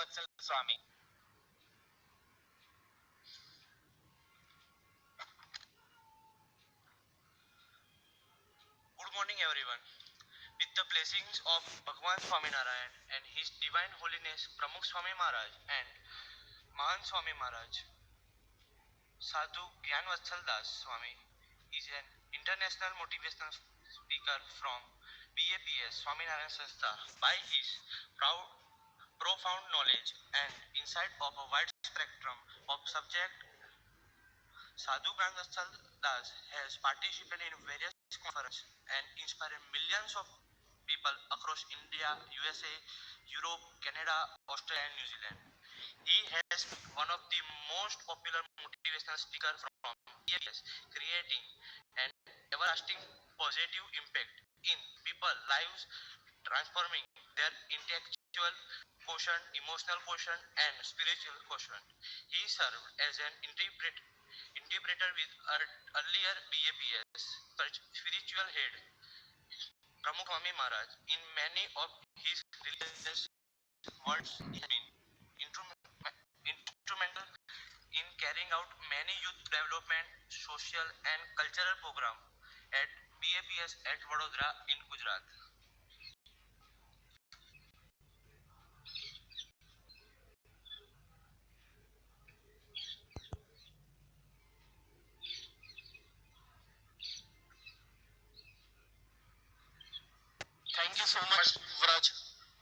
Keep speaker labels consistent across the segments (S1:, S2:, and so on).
S1: GYANVATSAL SWAMI. Good morning, everyone. With the blessings of Bhagwan Swaminarayan and His Divine Holiness Pramukh Swami Maharaj and Mahan Swami Maharaj, Sadhu GYANVATSAL Swami is an international motivational speaker from BAPS Swaminarayan Sanstha. By his profound knowledge and insight of a wide spectrum of subject, Sadhu GYANVATSAL has participated in various conferences and inspired millions of people across India, USA, Europe, Canada, Australia, and New Zealand. He has been one of the most popular motivational speakers from years, creating an everlasting positive impact in people's lives, transforming their intellectual quotient, emotional quotient, and spiritual quotient. He served as an interpreter with earlier BAPS spiritual head Pramukh Swami Maharaj. In many of his religious words, he has been instrumental in carrying out many youth development, social and cultural programs at BAPS at Vadodara in Gujarat.
S2: Thank you so much, Vraj,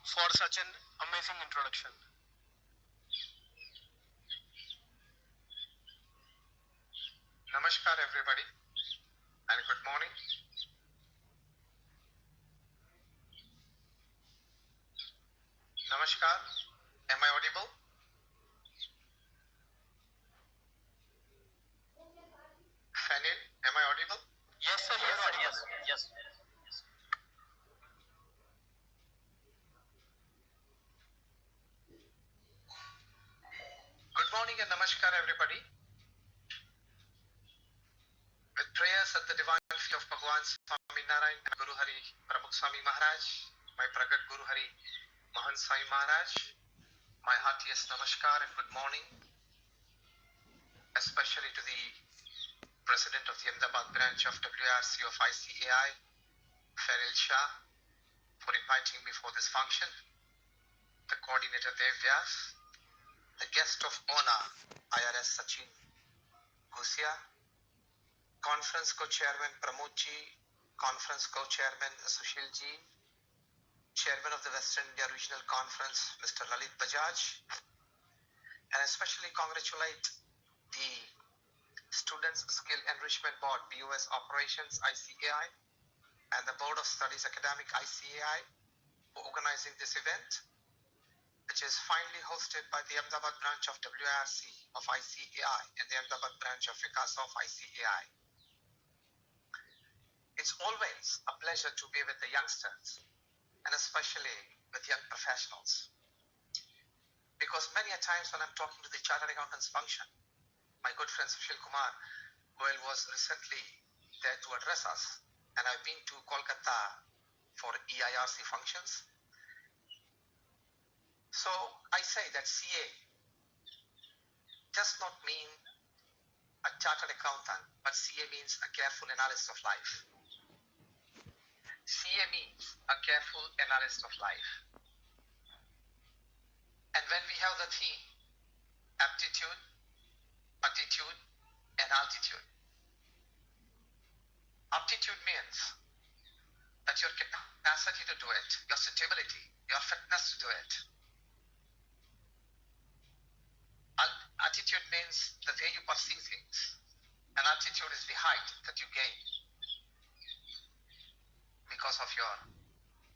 S2: for such an amazing introduction.
S3: Namaskar everybody and good morning. Namaskar, am I audible? Fanil, am I audible?
S2: Yes, sir.
S1: Yes.
S3: Good morning and namaskar everybody. With prayers at the divine feet of Bhagwan Swami Narayan and Guru Hari Pramukh Swami Maharaj, my Pragat Guru Hari Mahan Swami Maharaj, my heartiest namaskar and good morning, especially to the President of the Ahmedabad branch of WRC of ICAI, Feril Shah, for inviting me for this function, the coordinator Dev Vyas, the guest of honor IRS Sachin Gusia, conference co-chairman Pramod ji, conference co-chairman Sushil ji, chairman of the Western India Regional Conference Mr. Lalit Bajaj, and especially congratulate the Students Skill Enrichment Board BOS Operations ICAI and the Board of Studies Academic ICAI for organizing this event, which is finally hosted by the Ahmedabad branch of WRC of ICAI and the Ahmedabad branch of Vikas of ICAI. It's always a pleasure to be with the youngsters and especially with young professionals, because many a times when I'm talking to the Chartered Accountants function, my good friend Sushil Kumar Goel was recently there to address us, and I've been to Kolkata for EIRC functions. So I say that CA does not mean a chartered accountant, but CA means a careful analyst of life. CA means a careful analyst of life. And when we have the theme, aptitude, attitude, and altitude. Aptitude means that your capacity to do it, your suitability, your fitness to do it. Attitude means the way you perceive things, and altitude is the height that you gain because of your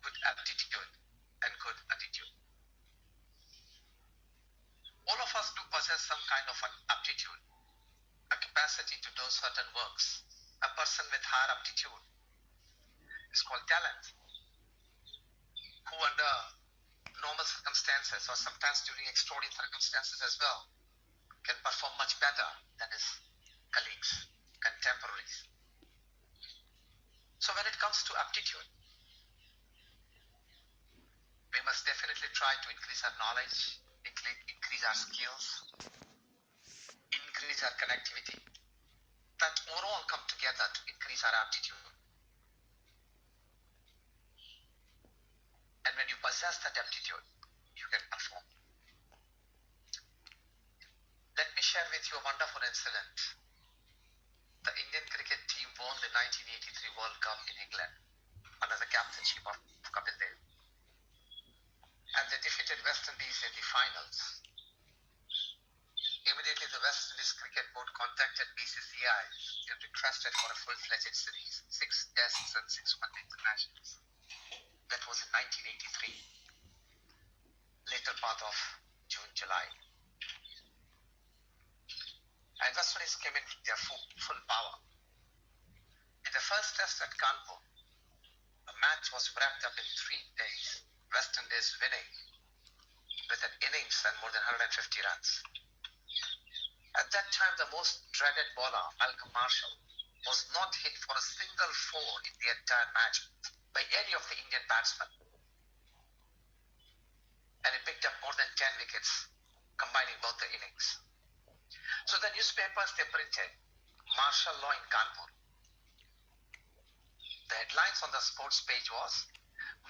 S3: good aptitude and good attitude. All of us do possess some kind of an aptitude, a capacity to do certain works. A person with higher aptitude is called talent, who under normal circumstances or sometimes during extraordinary circumstances as well can perform much better than his colleagues, contemporaries. So when it comes to aptitude, we must definitely try to increase our knowledge, increase our skills, increase our connectivity, that overall come together to increase our aptitude. And when you possess that aptitude, you can perform. Let me share with you a wonderful incident. The Indian cricket team won the 1983 World Cup in England under the captainship of Kapil Dev. And they defeated West Indies in the finals. Immediately, the West Indies Cricket Board contacted BCCI and requested for a full-fledged series, 6 tests and 6 one-day internationals. That was in 1983, later part of June, July. And West Indies came in with their full power. In the first test at Kanpur, the match was wrapped up in 3 days, West Indies winning with an innings and more than 150 runs. At that time, the most dreaded bowler, Malcolm Marshall, was not hit for a single 4 in the entire match by any of the Indian batsmen. And he picked up more than 10 wickets, combining both the innings. So the newspapers, they printed martial law in Kanpur. The headlines on the sports page was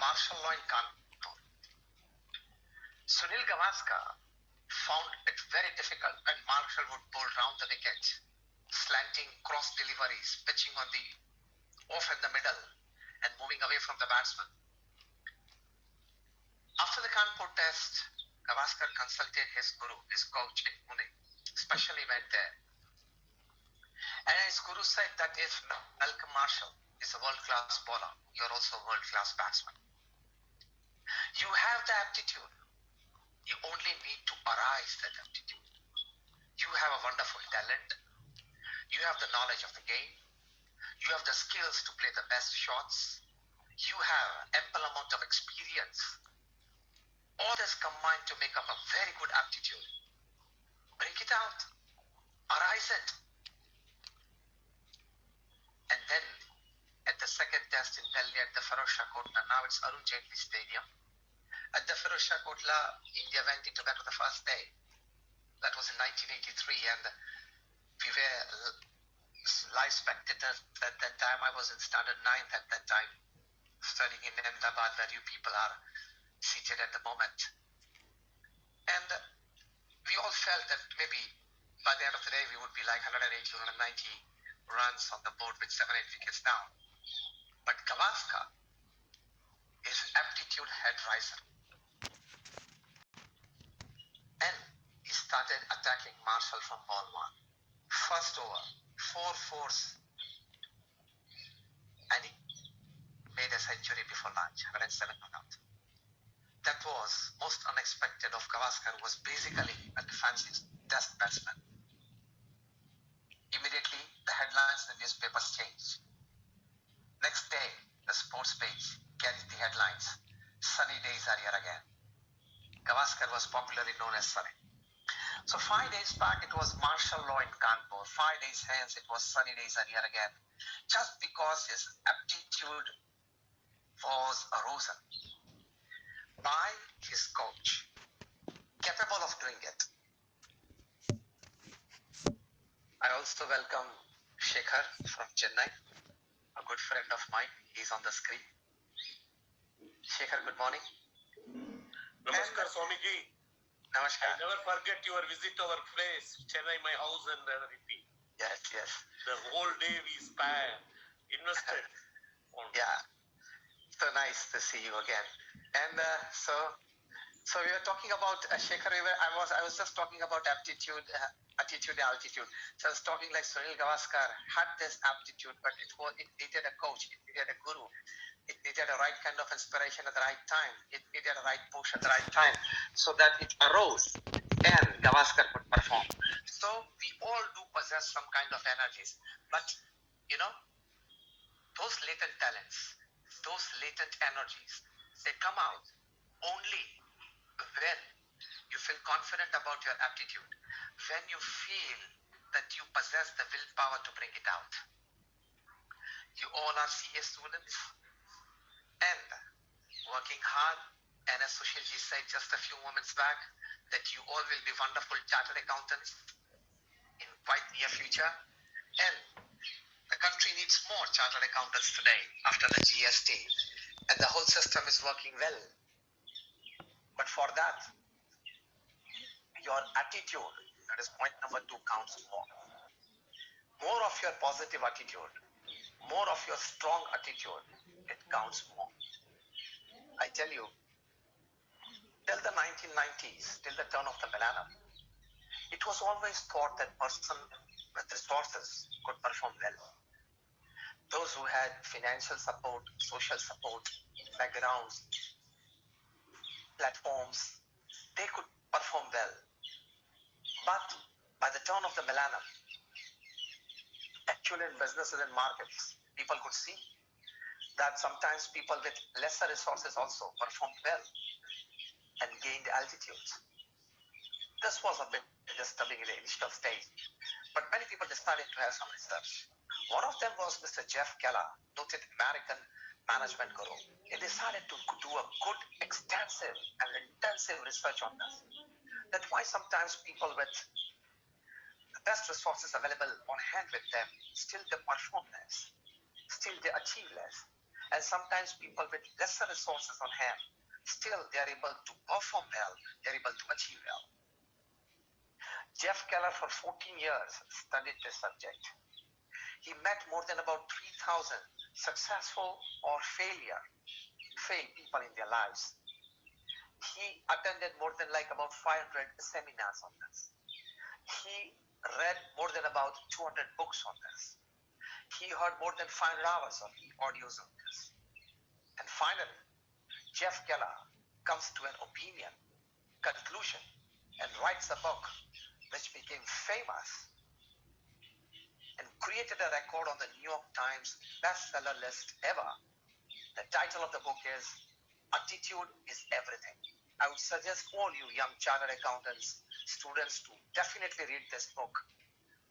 S3: martial law in Kanpur. Sunil Gavaskar found it very difficult when Marshall would bowl round the wicket, slanting cross deliveries, pitching on the off in the middle and moving away from the batsman. After the Kanpur test, Gavaskar consulted his guru, his coach in Pune, especially went there. And his guru said that if Malcolm Marshall is a world-class bowler, you're also a world-class batsman. You have the aptitude. You only need to arise that aptitude. You have a wonderful talent. You have the knowledge of the game. You have the skills to play the best shots. You have ample amount of experience. All this combined to make up a very good aptitude. Bring it out. Arise it. And then at the second test in Delhi at the Firozshah Kotla, now it's Arun Jaitley Stadium. At the Firozshah Kotla, India went into that on the first day. That was in 1983, and we were live spectators at that time. I was in standard 9th at that time, studying in Ahmedabad, where you people are seated at the moment. And we all felt that maybe by the end of the day we would be like 180, 190 runs on the board with 7-8 wickets down. But Gavaskar, his aptitude had risen. And he started attacking Marshall from ball 1. First over, 4 fours. And he made a century before lunch, 107 not out. That was most unexpected of Gavaskar, who was basically a defensive test batsman. Immediately, the headlines in the newspapers changed. Next day, the sports page carried the headlines, "Sunny days are here again." Gavaskar was popularly known as Sunny. So 5 days back, it was martial law in Kanpur. 5 days hence, it was sunny days are here again. Just because his aptitude was arisen by his coach, capable of doing it. I also welcome Shekhar from Chennai, a good friend of mine. He's on the screen. Shekhar, good morning.
S2: Namaskar, Swamiji.
S3: Namaskar.
S2: I never forget your visit to our place, Chennai, my house, and everything.
S3: Yes, yes.
S2: The whole day we invested.
S3: Yeah. So nice to see you again. And so we were talking about Shekhar. I was just talking about attitude and altitude. So I was talking like Sunil Gavaskar had this aptitude, but it needed a coach, it needed a guru, it needed a right kind of inspiration at the right time, it needed a right push at the right time, so that it arose and Gavaskar could perform. So we all do possess some kind of energies, but those latent talents, those latent energies, they come out only when you feel confident about your aptitude, when you feel that you possess the willpower to bring it out. You all are CA students and working hard, and as Sushilji said just a few moments back, that you all will be wonderful chartered accountants in quite near future. And the country needs more chartered accountants today after the GST. And the whole system is working well. But for that, your attitude, that is point number 2, counts more. More of your positive attitude, more of your strong attitude, it counts more. I tell you, till the 1990s, till the turn of the millennium, it was always thought that person with resources could perform well. Those who had financial support, social support, backgrounds, platforms, they could perform well. But by the turn of the millennium, actually in businesses and markets, people could see that sometimes people with lesser resources also performed well and gained altitudes. This was a bit disturbing in the initial stage, but many people decided to have some research. One of them was Mr. Jeff Keller, noted American management guru. He decided to do a good, extensive and intensive research on this. That's why sometimes people with the best resources available on hand with them, still they perform less, still they achieve less. And sometimes people with lesser resources on hand, still they are able to perform well, they are able to achieve well. Jeff Keller for 14 years studied this subject. He met more than about 3,000 successful or failed people in their lives. He attended more than about 500 seminars on this. He read more than about 200 books on this. He heard more than 500 hours of audios on this. And finally, Jeff Keller comes to an opinion, conclusion, and writes a book which became famous and created a record on the New York Times bestseller list ever. The title of the book is Attitude is Everything. I would suggest all you young chartered accountants, students to definitely read this book,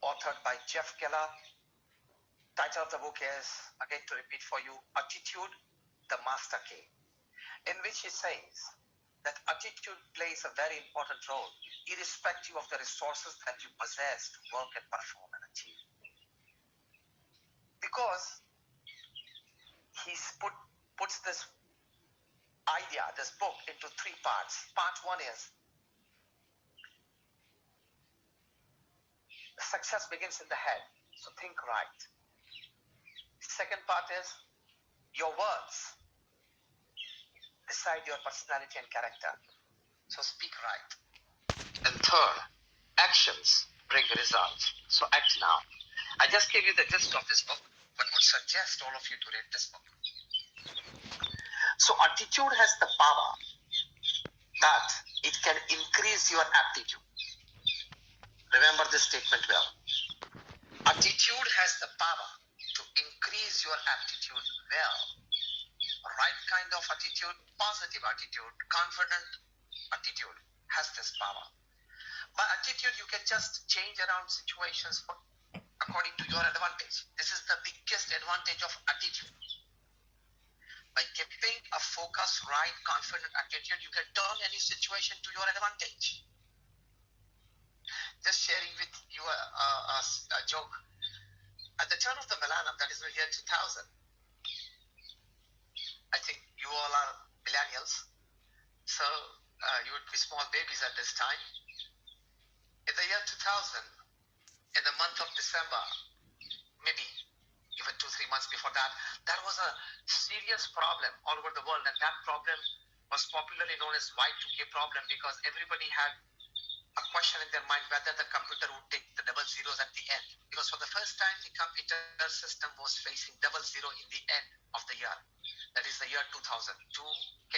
S3: authored by Jeff Keller. Title of the book is, again to repeat for you, Attitude, the Master Key, in which he says that attitude plays a very important role, irrespective of the resources that you possess to work and perform and achieve. Because he puts this idea, this book, into 3 parts. Part 1 is success begins in the head, so think right. Second part is your words decide your personality and character, so speak right. And third, actions bring results, so act now. I just gave you the gist of this book, but would suggest all of you to read this book. So attitude has the power that it can increase your aptitude. Remember this statement well. Attitude has the power to increase your aptitude well. Right kind of attitude, positive attitude, confident attitude has this power. By attitude, you can just change around situations according to your advantage. This is the biggest advantage of attitude. By keeping a focused, right, confident attitude, you can turn any situation to your advantage. Just sharing with you a joke. At the turn of the millennium, that is the year 2000, I think you all are millennials, so you would be small babies at this time. In the year 2000, in the month of December, maybe even 2-3 months before that, there was a serious problem all over the world, and that problem was popularly known as Y2K problem, because everybody had a question in their mind whether the computer would take the double zeros at the end, because for the first time the computer system was facing double zero in the end of the year, that is the year 2000, 2K.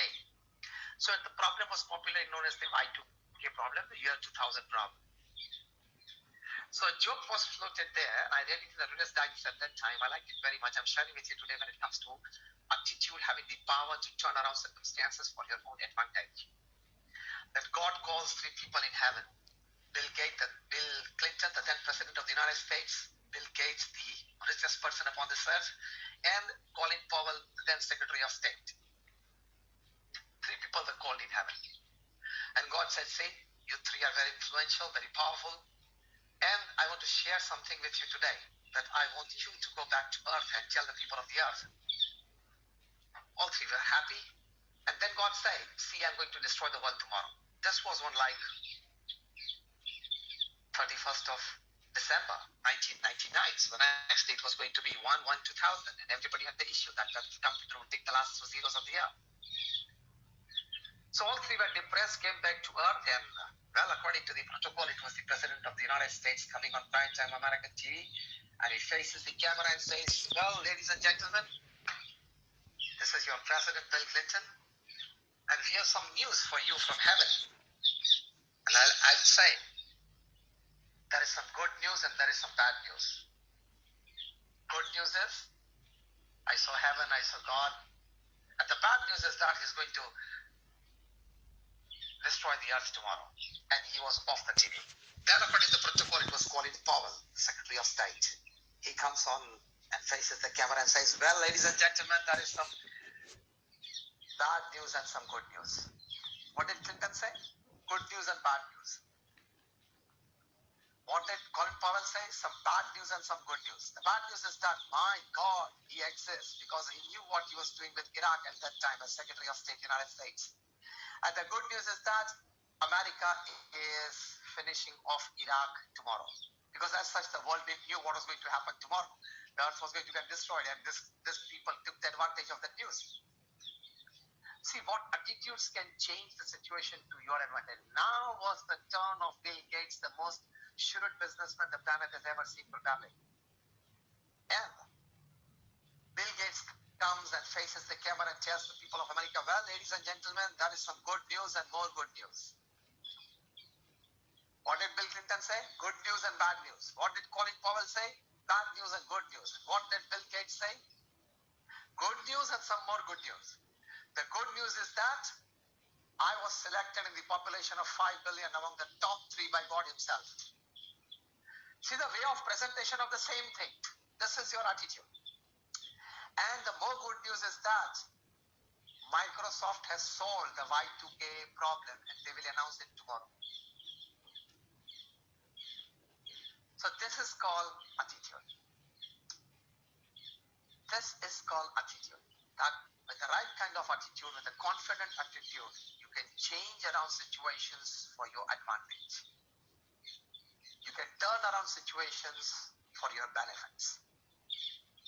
S3: So the problem was popularly known as the Y2K problem, the year 2000 problem. So a joke was floated there, and I read it in the Reader's Digest at that time. I liked it very much. I'm sharing with you today when it comes to attitude having the power to turn around circumstances for your own advantage. That God calls 3 people in heaven: Bill Clinton, the then President of the United States; Bill Gates, the richest person upon this earth; and Colin Powell, the then Secretary of State. 3 people were called in heaven. And God said, "Say, You three are very influential, very powerful. And I want to share something with you today that I want you to go back to earth and tell the people of the earth. All three were happy. And then God said, see, I'm going to destroy the world tomorrow. This was on like 31st of December 1999. So the next date was going to be 1/1/2000. And everybody had the issue that the computer would take the last two zeros of the year. So all three were depressed, came back to earth, and well, according to the protocol, it was the President of the United States coming on primetime American TV, and he faces the camera and says, well, ladies and gentlemen, this is your President Bill Clinton, and here's some news for you from heaven. And I'll say, there is some good news and there is some bad news. Good news is, I saw heaven, I saw God, and the bad news is that he's going to destroy the earth tomorrow. And he was off the TV. Then according to the protocol, it was Colin Powell, Secretary of State. He comes on and faces the camera and says, well, ladies and gentlemen, there is some bad news and some good news. What did Clinton say? Good news and bad news. What did Colin Powell say? Some bad news and some good news. The bad news is that, my God, he exists because he knew what he was doing with Iraq at that time as Secretary of State, United States. And the good news is that America is finishing off Iraq tomorrow. Because as such, the world knew what was going to happen tomorrow. The earth was going to get destroyed, and this people took the advantage of that news. See, what attitudes can change the situation to your advantage. Now was the turn of Bill Gates, the most shrewd businessman the planet has ever seen, probably. And Bill Gates comes and faces the camera and tells the people of America, well, ladies and gentlemen, there is some good news and more good news. What did Bill Clinton say? Good news and bad news. What did Colin Powell say? Bad news and good news. What did Bill Gates say? Good news and some more good news. The good news is that I was selected in the population of 5 billion among the top 3 by God himself. See the way of presentation of the same thing. This is your attitude. And the more good news is that Microsoft has solved the Y2K problem and they will announce it tomorrow. So this is called attitude. This is called attitude. That with the right kind of attitude, with a confident attitude, you can change around situations for your advantage. You can turn around situations for your benefits.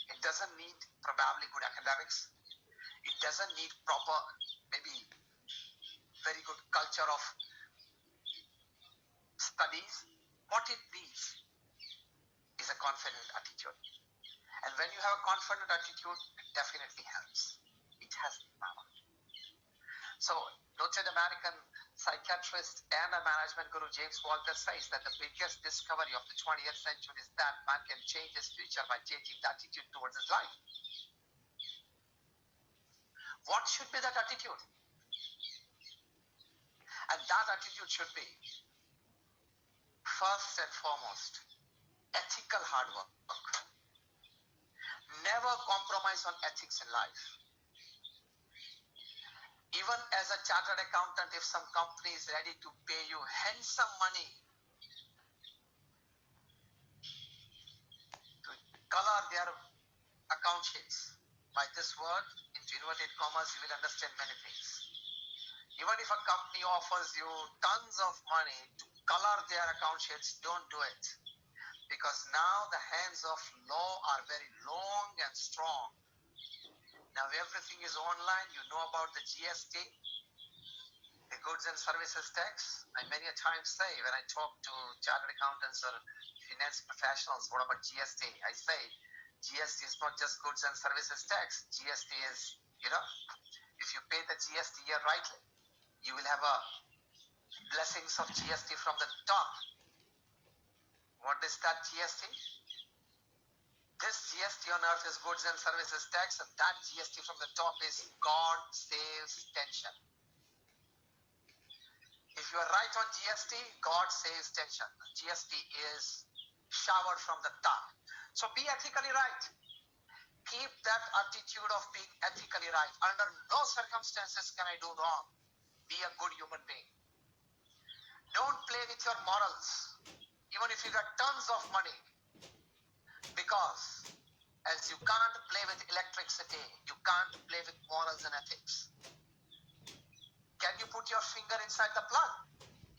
S3: It doesn't need probably good academics. It doesn't need proper, maybe very good culture of studies. What it needs is a confident attitude. And when you have a confident attitude, it definitely helps. It has power. So, noted American psychiatrist and a management guru James Walker says that the biggest discovery of the 20th century is that man can change his future by changing the attitude towards his life. What should be that attitude? And that attitude should be, first and foremost, ethical hard work. Never compromise on ethics in life. Even as a chartered accountant, if some company is ready to pay you handsome money to color their account sheets, by this word, into inverted commas, you will understand many things. Even if a company offers you tons of money to color their account sheets, don't do it. Because now the hands of law are very long and strong. Now everything is online. You know about the GST, the goods and services tax. I many a time say when I talk to chartered accountants or finance professionals, what about GST? I say GST is not just goods and services tax. GST is, if you pay the GST here rightly, you will have a blessings of GST from the top. What is that GST? This GST on earth is goods and services tax, and that GST from the top is God saves tension. If you are right on GST, God saves tension. GST is showered from the top. So be ethically right. Keep that attitude of being ethically right. Under no circumstances can I do wrong. Be a good human being. Don't play with your morals, even if you got tons of money, because as you can't play with electricity, you can't play with morals and ethics. Can you put your finger inside the plug?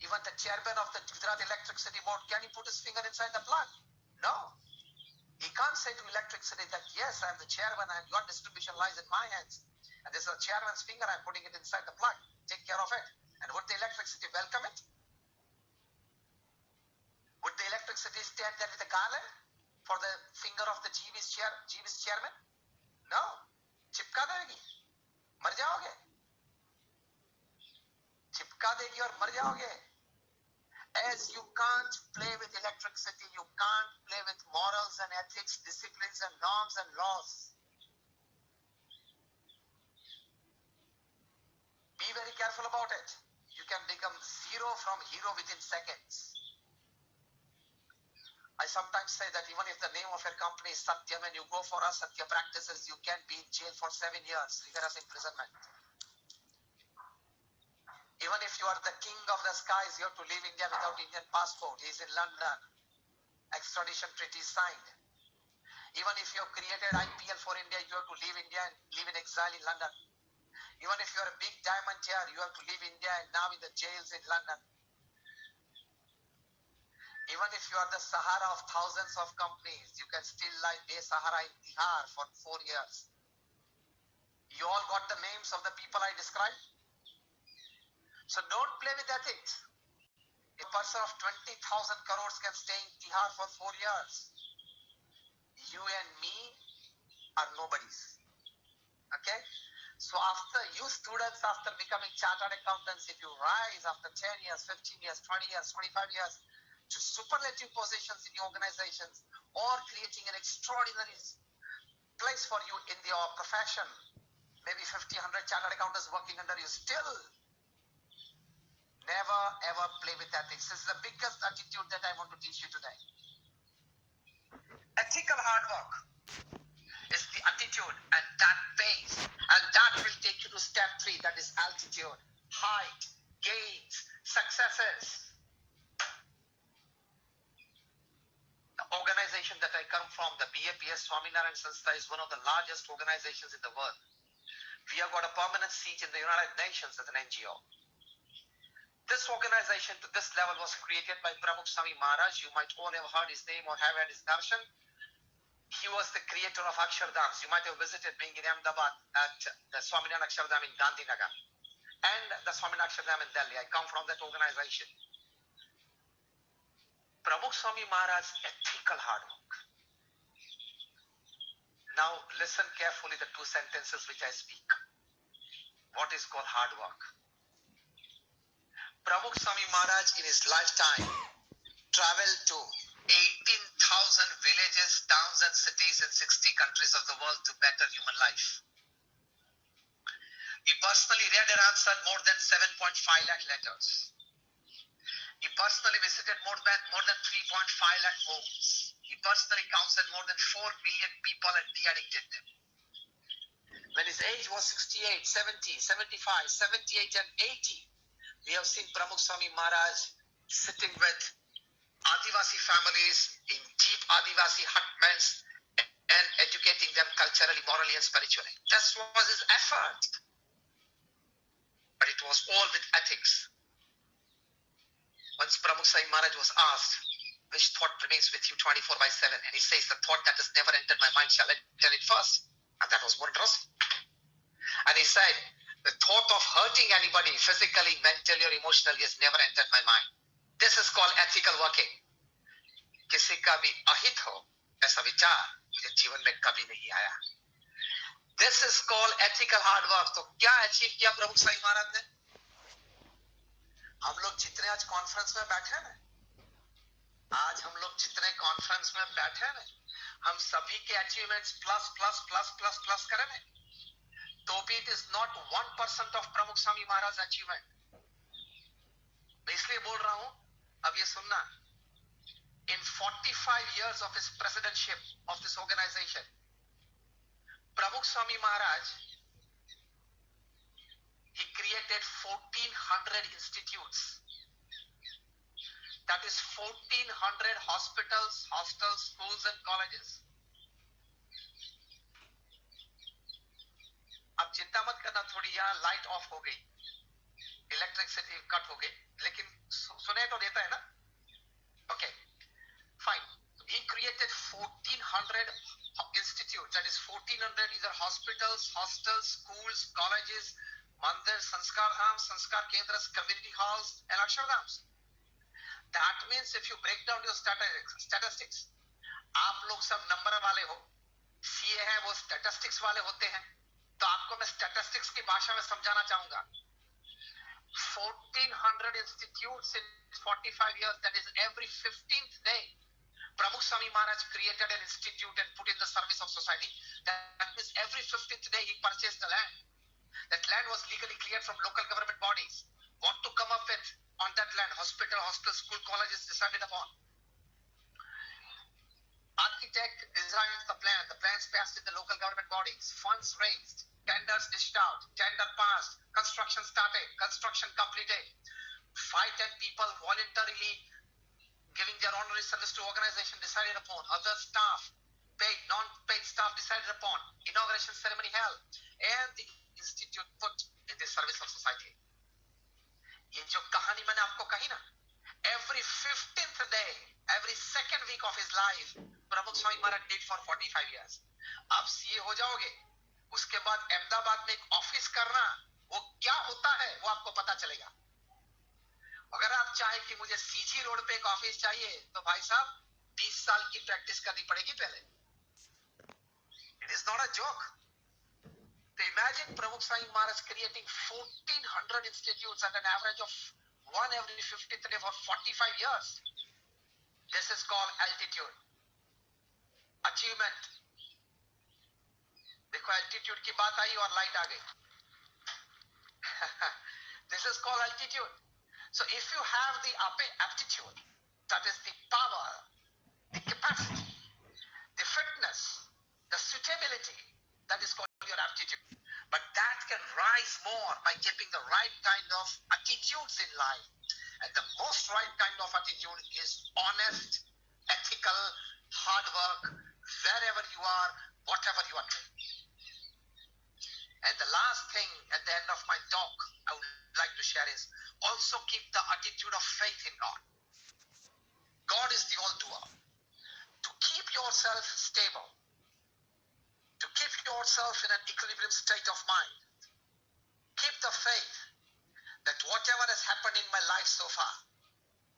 S3: Even the chairman of the Gujarat Electricity Board, can he put his finger inside the plug? No. He can't say to electricity that, yes, I'm the chairman and your distribution lies in my hands. And this is the chairman's finger, I'm putting it inside the plug. Take care of it. And would the electricity welcome it? Would the electricity stand there with a garland for the finger of the GV's chairman? No. चिपका देगी, मर जाओगे. चिपका देगी और मर जाओगे. As you can't play with electricity, you can't play with morals and ethics, disciplines and norms and laws. Be very careful about it. You can become zero from hero within seconds. I sometimes say that even if the name of your company is Satyam and you go for Asatya practices, you can be in jail for 7 years, rigorous imprisonment. Even if you are the king of the skies, you have to leave India without Indian passport. He is in London. Extradition treaty signed. Even if you have created IPL for India, you have to leave India and live in exile in London. Even if you are a big diamantaire, you have to leave India and now in the jails in London. Even if you are the Sahara of thousands of companies, you can still lie Sahara in Bihar for 4 years. You all got the names of the people I described? So don't play with ethics. A person of 20,000 crores can stay in Bihar for 4 years. You and me are nobodies. Okay? So after you students, after becoming chartered accountants, if you rise after 10 years, 15 years, 20 years, 25 years to superlative positions in your organizations or creating an extraordinary place for you in your profession, maybe 50, 100 chartered accountants working under you, still never ever play with ethics. This is the biggest attitude that I want to teach you today. Ethical hard work is the attitude, and that pays, and that will take you to step 3, that is altitude, height, gains, successes. The organization that I come from, the BAPS Swaminarayan Sanstha, is one of the largest organizations in the world. We have got a permanent seat in the United Nations as an NGO. This organization to this level was created by Pramukh Swami Maharaj. You might all have heard his name or have had his darshan. He was the creator of Akshardhams. You might have visited being in Ahmedabad at the Swaminarayan Akshardham in Gandhinagar and the Swaminarayan Akshardham in Delhi. I come from that organization. Pramukh Swami Maharaj's ethical hard work. Now listen carefully the 2 sentences which I speak. What is called hard work? Pramukh Swami Maharaj in his lifetime traveled to 18,000 villages, towns and cities in 60 countries of the world to better human life. He personally read and answered more than 7.5 lakh letters. He personally visited more than 3.5 lakh homes. He personally counseled more than 4 million people and de-addicted them. When his age was 68, 70, 75, 78 and 80, we have seen Pramukh Swami Maharaj sitting with Adivasi families in deep Adivasi hutments and educating them culturally, morally and spiritually. That was his effort. But it was all with ethics. Once Pramukh Swami Maharaj was asked, which thought remains with you 24/7? And he says, the thought that has never entered my mind, shall I tell it first? And that was wondrous. And he said, the thought of hurting anybody physically, mentally or emotionally has never entered my mind. This is called ethical working. किसी का भी अहित हो ऐसा विचार मुझे जीवन में कभी नहीं आया. This is called ethical hard work. तो क्या अचीव किया प्रमुख स्वामी महाराज ने? हम लोग जितने आज कॉन्फ्रेंस में बैठे हैं ना, आज हम लोग जितने कॉन्फ्रेंस में बैठे हैं ना, हम सभी के achievements plus plus plus plus plus करें ना, तो भी इट इज नॉट 1% ऑफ प्रमुख स्वामी महाराज अचीवमेंट. मैं इसलिए बोल रहा हूं, अब ये सुनना. In 45 years of his presidency of this organization, Pramukh Swami Maharaj, he created 1400 institutes. That is 1400 hospitals, hostels, schools and colleges. अब चिंता मत करना, थोड़ी यहाँ लाइट ऑफ हो गई, इलेक्ट्रिसिटी कट हो गई, लेकिन सुने तो देता है ना? Okay, fine. He created 1400 institutes, that is 1400 either hospitals, hostels, schools, colleges, mandirs, sanskar dhams, sanskar kendras, community halls and akshardhams. That means if you break down your statistics, आप लोग सब नंबर वाले हो, सीए है वो statistics वाले होते हैं, तो आपको मैं स्टैटिस्टिक्स की भाषा में समझाना चाहूंगा. 1400 institutes in 45 years, that is every 15th day, Pramukh Swami Maharaj created an institute and put in the service of society. That means every 15th day he purchased the land. That land was legally cleared from local government bodies. What to come up with on that land? Hospital, hostel, school, colleges decided upon. Architect designs the plan. The plans passed in the local government bodies. Funds raised. Tenders dished out. Tender passed. Construction started. Construction completed. 5-10 people voluntarily giving their honorary service to organization decided upon. Other staff, paid, non-paid staff decided upon. Inauguration ceremony held. And the institute put in the service of society. ये जो कहानी मैंने आपको कही ना, every 15th day, every second week of his life, प्रमुख Swami Maharaj did for 45 years. आप CA हो जाओगे, उसके बाद अहमदाबाद में एक ऑफिस करना, वो क्या होता है वो आपको पता चलेगा. अगर आप चाहे कि मुझे सीजी रोड पे एक ऑफिस चाहिए, तो भाई साहब 20 साल की प्रैक्टिस करनी पड़ेगी पहले. It is not a joke. So imagine Pramukh Swami Maharaj creating 1400 institutes at an average of one every 50th day for 45 years. This is called altitude. Achievement. देखो altitude की बात आई और लाइट आ गई. This is called altitude. So if you have the aptitude, that is the power, the capacity, the fitness, the suitability, that is called your aptitude. But that can rise more by keeping the right kind of attitudes in life. And the most right kind of attitude is honest, ethical, hard work, wherever you are, whatever you are doing. And the last thing at the end of my talk I would like to share is also keep the attitude of faith in God. God is the all-doer. To keep yourself stable, to keep yourself in an equilibrium state of mind, keep the faith that whatever has happened in my life so far,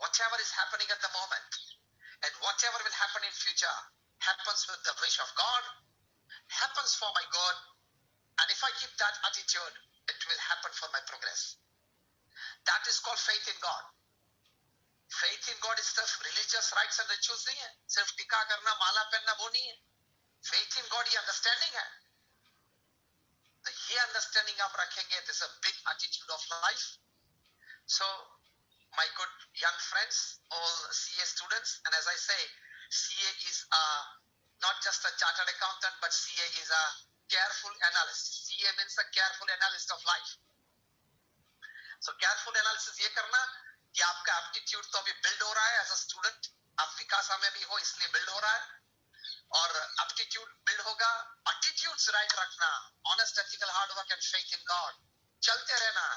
S3: whatever is happening at the moment, and whatever will happen in future happens with the wish of God, happens for my good, and if I keep that attitude, it will happen for my progress. That is called faith in God. Faith in God is सिर्फ religious rites and rituals नहीं है, सिर्फ टीका करना, माला पहनना वो नहीं है. Faith in God ये understanding है. तो ये understanding आप रखेंगे, this is a big attitude of life. So, my good young friends, all CA students, and as I say, CA is not just a chartered accountant, but CA is a careful analyst. CA means a careful analyst of life. So careful analysis ये करना कि आपका aptitude तो अभी build हो रहा है as a student, आप विकासा में भी हो इसलिए build हो रहा है, और aptitude build होगा, attitudes right रखना, honest, ethical, hard work and faith in God, चलते रहना,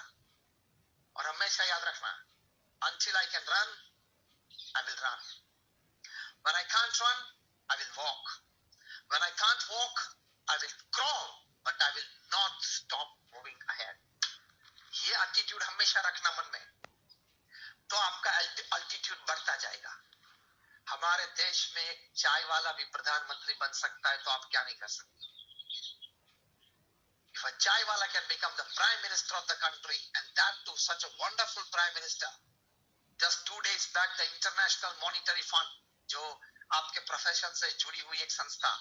S3: और हमेशा याद रखना, until I can run, I will run. When I can't run, I will walk. When I can't walk, I will crawl, but I will not stop moving ahead. ये attitude हमेशा रखना मन में, तो आपका अल्टीट्यूड बढ़ता जाएगा. हमारे देश में एक चाय वाला भी प्रधानमंत्री बन सकता है, तो आप क्या नहीं कर सकते. If a chai wala can become the prime minister of the country, and that too such a wonderful prime minister. Just 2 days back, the International Monetary Fund, जो आपके प्रोफेशन से जुड़ी हुई एक संस्था,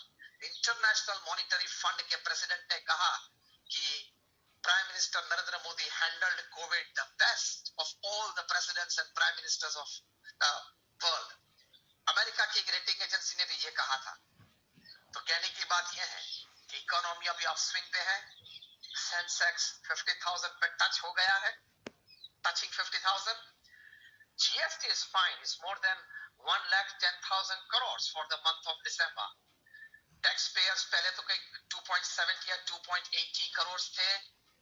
S3: इंटरनेशनल मॉनिटरी फंड के president ने कहा कि prime minister Narendra Modi handled Covid the best of all the presidents and prime ministers of the world. America की एक रेटिंग एजेंसी ने भी ये कहा था. तो कहने की बात यह है कि इकोनॉमी अभी अपस्विंग पे है. सेंसेक्स 50,000 पे टच हो गया है, touching 50,000. GST is fine. It's more than 1,10,000 crores for the month of December. Taxpayers पहले तो कहीं 2.70 या 2.80 करोड़ थे,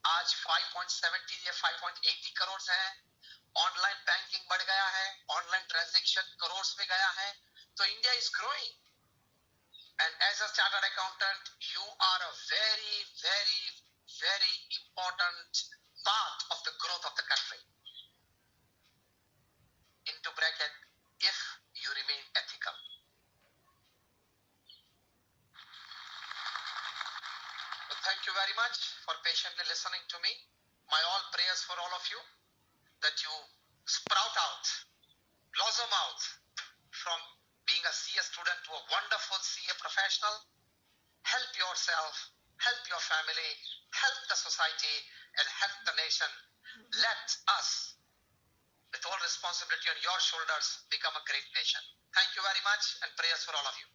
S3: आज 5.70 या 5.80 करोड़ हैं. ऑनलाइन बैंकिंग बढ़ गया है, ऑनलाइन ट्रांजैक्शन करोड़ में गया है. तो India is growing. And as a chartered accountant, you are a very, very, very important part of the growth of the country. Into bracket, if you remain ethical. So thank you very much for patiently listening to me. My all prayers for all of you that you sprout out, blossom out from being a CA student to a wonderful CA professional. Help yourself, help your family, help the society, and help the nation. Let us, with all responsibility on your shoulders, become a great nation. Thank you very much, and prayers for all of you.